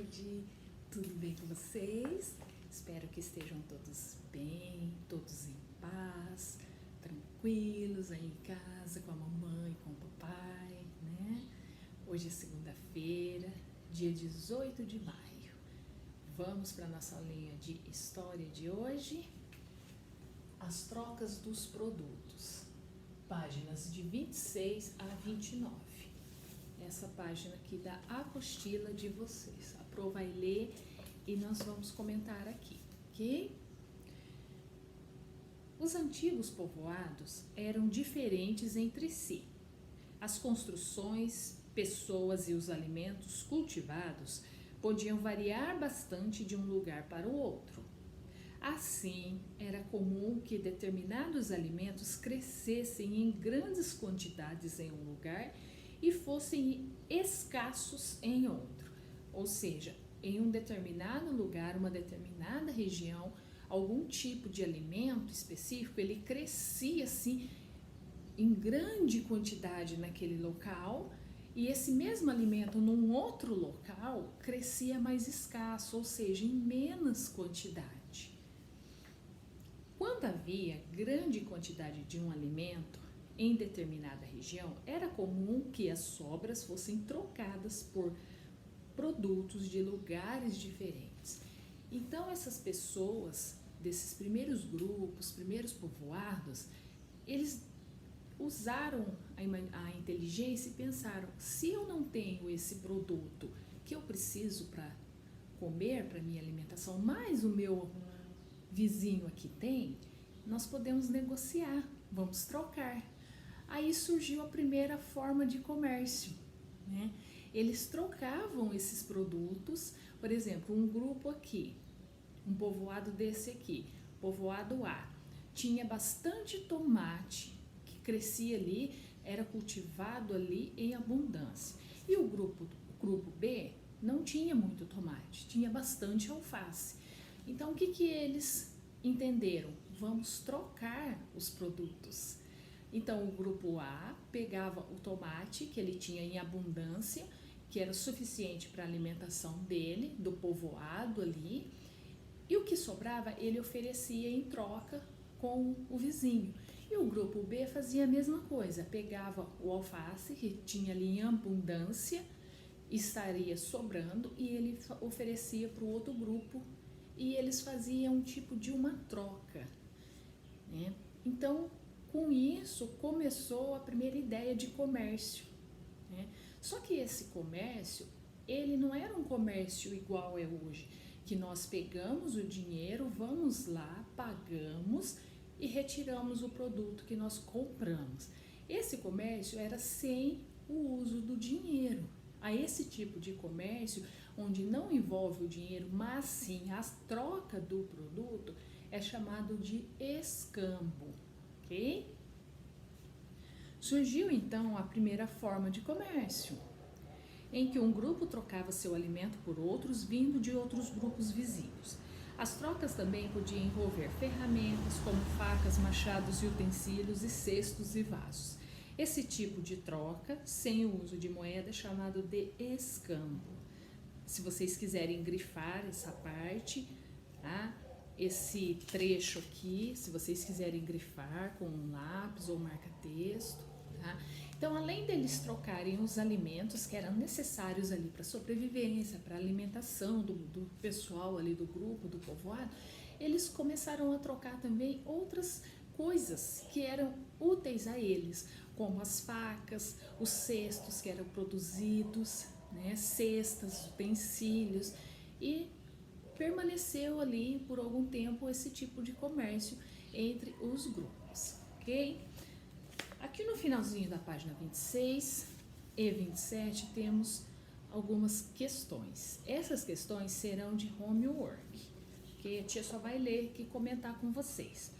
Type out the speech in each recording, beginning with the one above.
tarde, tudo bem com vocês? Espero que estejam todos bem, todos em paz, tranquilos aí em casa com a mamãe, com o papai, né? Hoje é segunda-feira, dia 18 de maio. Vamos para a nossa aulinha de história de hoje. As trocas dos produtos, páginas de 26 a 29. Essa página aqui da apostila de vocês. A Pro vai ler e nós vamos comentar aqui, ok? Os antigos povoados eram diferentes entre si. As construções, pessoas e os alimentos cultivados podiam variar bastante de um lugar para o outro. Assim, era comum que determinados alimentos crescessem em grandes quantidades em um lugar e fossem escassos em outro. Ou seja, em um determinado lugar, uma determinada região, algum tipo de alimento específico, ele crescia assim em grande quantidade naquele local, e esse mesmo alimento num outro local crescia mais escasso, ou seja, em menos quantidade. Quando havia grande quantidade de um alimento em determinada região, era comum que as sobras fossem trocadas por produtos de lugares diferentes. Então, essas pessoas desses primeiros grupos, primeiros povoados, eles usaram a inteligência e pensaram: se eu não tenho esse produto que eu preciso para comer, para minha alimentação, mas o meu vizinho aqui tem, nós podemos negociar, vamos trocar. Aí surgiu a primeira forma de comércio, né? Eles trocavam esses produtos, por exemplo, um grupo aqui, um povoado desse aqui, povoado A, tinha bastante tomate que crescia ali, era cultivado ali em abundância. E o grupo B não tinha muito tomate, tinha bastante alface. Então, o que eles entenderam? Vamos trocar os produtos. Então, o grupo A pegava o tomate que ele tinha em abundância, que era suficiente para a alimentação dele, do povoado ali, e o que sobrava ele oferecia em troca com o vizinho. E o grupo B fazia a mesma coisa, pegava o alface que tinha ali em abundância, estaria sobrando, e ele oferecia para o outro grupo, e eles faziam um tipo de uma troca, né? Então, com isso, começou a primeira ideia de comércio, né? Só que esse comércio, ele não era um comércio igual é hoje, que nós pegamos o dinheiro, vamos lá, pagamos e retiramos o produto que nós compramos. Esse comércio era sem o uso do dinheiro. A esse tipo de comércio, onde não envolve o dinheiro, mas sim a troca do produto, é chamado de escambo, ok? Surgiu então a primeira forma de comércio, em que um grupo trocava seu alimento por outros vindo de outros grupos vizinhos. As trocas também podiam envolver ferramentas como facas, machados e utensílios e cestos e vasos. Esse tipo de troca, sem o uso de moeda, é chamado de escambo. Se vocês quiserem grifar essa parte, tá? Esse trecho aqui, se vocês quiserem grifar com um lápis ou marca-texto, tá? Então, além deles trocarem os alimentos que eram necessários ali para sobrevivência, para alimentação do pessoal ali do grupo, do povoado, eles começaram a trocar também outras coisas que eram úteis a eles, como as facas, os cestos que eram produzidos, né, cestas, utensílios, e permaneceu ali por algum tempo esse tipo de comércio entre os grupos, ok? Aqui no finalzinho da página 26 e 27 temos algumas questões. Essas questões serão de homework, ok? A tia só vai ler e comentar com vocês.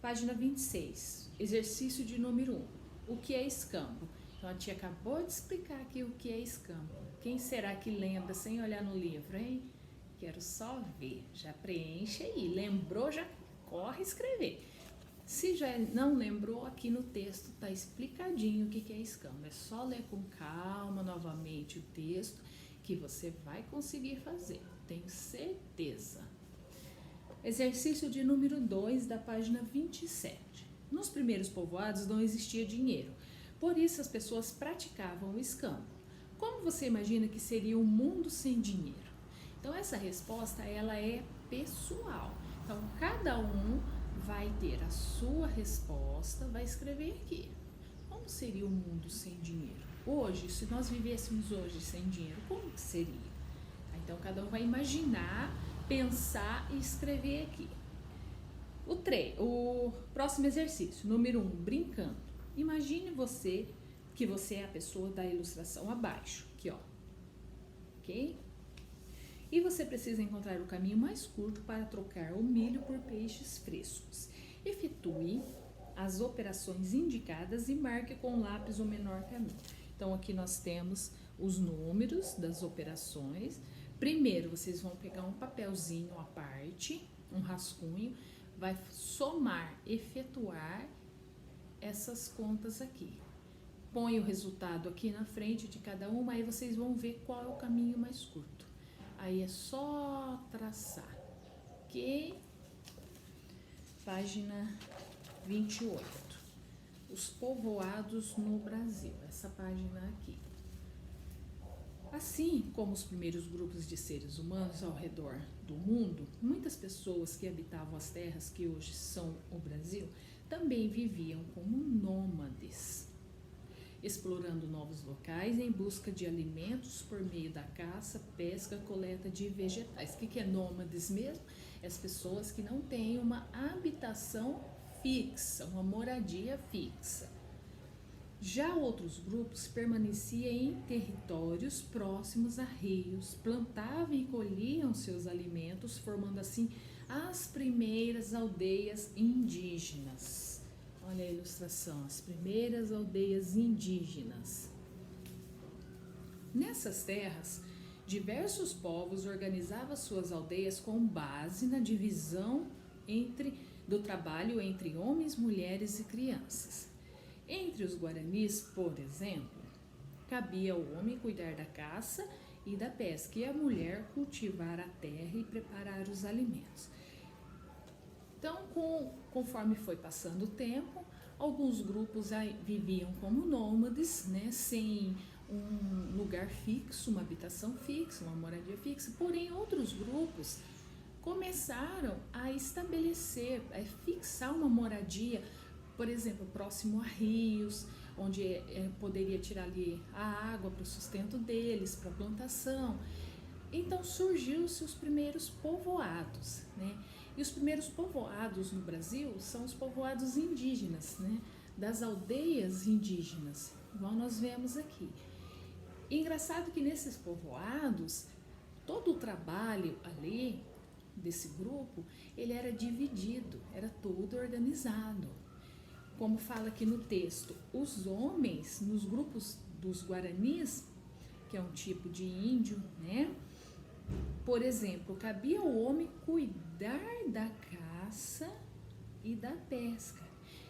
Página 26, exercício de número 1. O que é escambo? Então a tia acabou de explicar aqui o que é escambo. Quem será que lembra sem olhar no livro, hein? Quero só ver. Já preenche aí. Lembrou, já corre escrever. Se já não lembrou, aqui no texto está explicadinho o que é escambo. É só ler com calma novamente o texto que você vai conseguir fazer, tenho certeza. Exercício de número 2 da página 27. Nos primeiros povoados não existia dinheiro, por isso as pessoas praticavam o escambo. Como você imagina que seria um mundo sem dinheiro? Então essa resposta ela é pessoal. Então cada um vai ter a sua resposta, vai escrever aqui. Como seria um mundo sem dinheiro? Hoje, se nós vivêssemos hoje sem dinheiro, como que seria? Então cada um vai imaginar, pensar e escrever aqui. O próximo exercício, número 1, brincando. Imagine você que você é a pessoa da ilustração abaixo, aqui ó, ok? E você precisa encontrar o caminho mais curto para trocar o milho por peixes frescos. Efetue as operações indicadas e marque com lápis o menor caminho. Então aqui nós temos os números das operações. Primeiro vocês vão pegar um papelzinho à parte, um rascunho, vai somar, efetuar essas contas aqui. Põe o resultado aqui na frente de cada uma, aí vocês vão ver qual é o caminho mais curto. Aí é só traçar, ok? Página 28. Os povoados no Brasil, essa página aqui. Assim como os primeiros grupos de seres humanos ao redor do mundo, muitas pessoas que habitavam as terras que hoje são o Brasil também viviam como nômades, explorando novos locais em busca de alimentos por meio da caça, pesca, coleta de vegetais. O que é nômades mesmo? As pessoas que não têm uma habitação fixa, uma moradia fixa. Já outros grupos permaneciam em territórios próximos a rios, plantavam e colhiam seus alimentos, formando assim as primeiras aldeias indígenas. Olha a ilustração, as primeiras aldeias indígenas. Nessas terras, diversos povos organizavam suas aldeias com base na divisão do trabalho entre homens, mulheres e crianças. Entre os guaranis, por exemplo, cabia ao homem cuidar da caça e da pesca e a mulher cultivar a terra e preparar os alimentos. Então, conforme foi passando o tempo, alguns grupos viviam como nômades, né, sem um lugar fixo, uma habitação fixa, uma moradia fixa, porém outros grupos começaram a estabelecer, a fixar uma moradia, por exemplo, próximo a rios, onde poderia tirar ali a água para o sustento deles, para a plantação. Então surgiu-se os primeiros povoados, né? E os primeiros povoados no Brasil são os povoados indígenas, né? Das aldeias indígenas, igual nós vemos aqui. E engraçado que nesses povoados, todo o trabalho ali desse grupo, ele era dividido, era todo organizado. Como fala aqui no texto, os homens nos grupos dos guaranis, que é um tipo de índio, né? Por exemplo, cabia ao homem cuidar da caça e da pesca.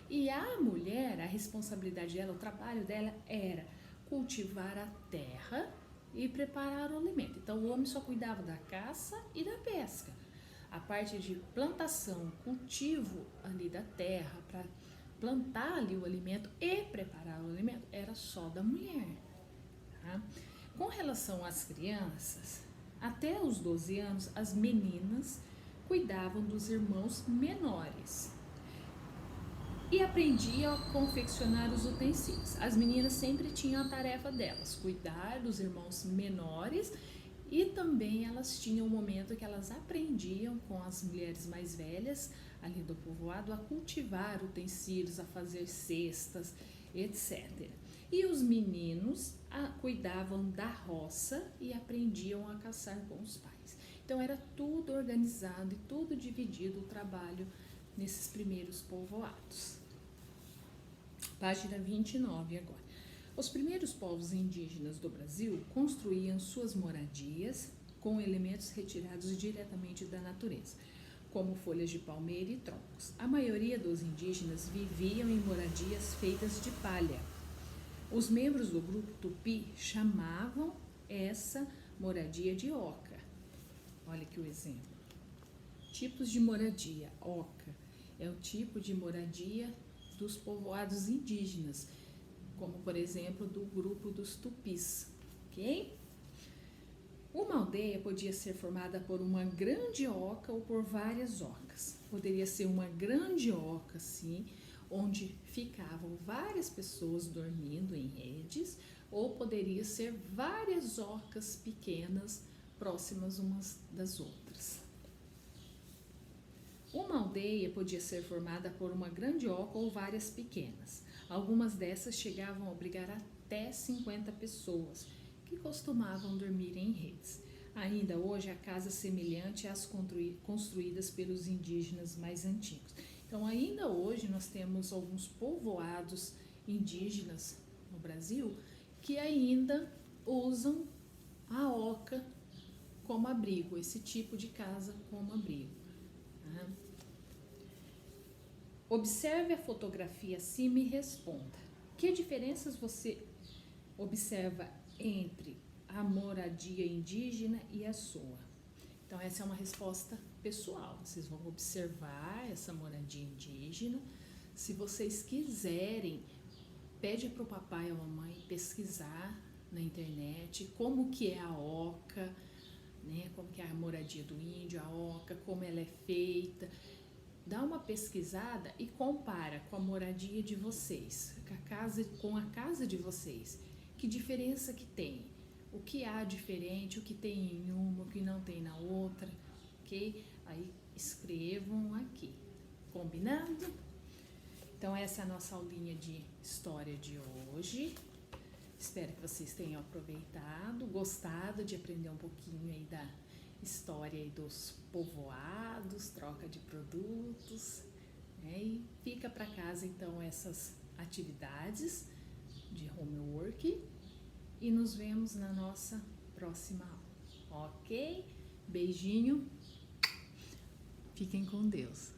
E a mulher, a responsabilidade dela, o trabalho dela era cultivar a terra e preparar o alimento. Então o homem só cuidava da caça e da pesca. A parte de plantação, cultivo ali da terra para plantar ali o alimento e preparar o alimento era só da mulher. Tá? Com relação às crianças, até os 12 anos, as meninas cuidavam dos irmãos menores e aprendiam a confeccionar os utensílios. As meninas sempre tinham a tarefa delas, cuidar dos irmãos menores, e também elas tinham um momento que elas aprendiam com as mulheres mais velhas ali do povoado a cultivar utensílios, a fazer cestas, etc. E os meninos cuidavam da roça e aprendiam a caçar com os pais. Então era tudo organizado e tudo dividido o trabalho nesses primeiros povoados. Página 29 agora. Os primeiros povos indígenas do Brasil construíam suas moradias com elementos retirados diretamente da natureza, como folhas de palmeira e troncos. A maioria dos indígenas viviam em moradias feitas de palha. Os membros do grupo Tupi chamavam essa moradia de oca. Olha aqui o exemplo. Tipos de moradia. Oca é o tipo de moradia dos povoados indígenas, como por exemplo do grupo dos tupis, ok? Uma aldeia podia ser formada por uma grande oca ou por várias ocas. Poderia ser uma grande oca, sim, onde ficavam várias pessoas dormindo em redes, ou poderia ser várias ocas pequenas próximas umas das outras. Uma aldeia podia ser formada por uma grande oca ou várias pequenas. Algumas dessas chegavam a abrigar até 50 pessoas, que costumavam dormir em redes. Ainda hoje há casas semelhantes às construídas pelos indígenas mais antigos. Então, ainda hoje nós temos alguns povoados indígenas no Brasil que ainda usam a oca como abrigo, esse tipo de casa como abrigo. Tá? Observe a fotografia acima e responda. Que diferenças você observa entre a moradia indígena e a sua? Então, essa é uma resposta pessoal. Vocês vão observar essa moradia indígena. Se vocês quiserem, pede para o papai ou a mamãe pesquisar na internet como que é a oca, né? Como que é a moradia do índio, a oca, como ela é feita. Dá uma pesquisada e compara com a moradia de vocês, com a casa de vocês. Que diferença que tem? O que há diferente, o que tem em uma, o que não tem na outra, ok? Aí escrevam aqui, combinado? Então essa é a nossa aulinha de história de hoje. Espero que vocês tenham aproveitado, gostado de aprender um pouquinho aí da história aí dos povoados, troca de produtos, né? E fica para casa então essas atividades de homework e nos vemos na nossa próxima aula, ok? Beijinho, fiquem com Deus.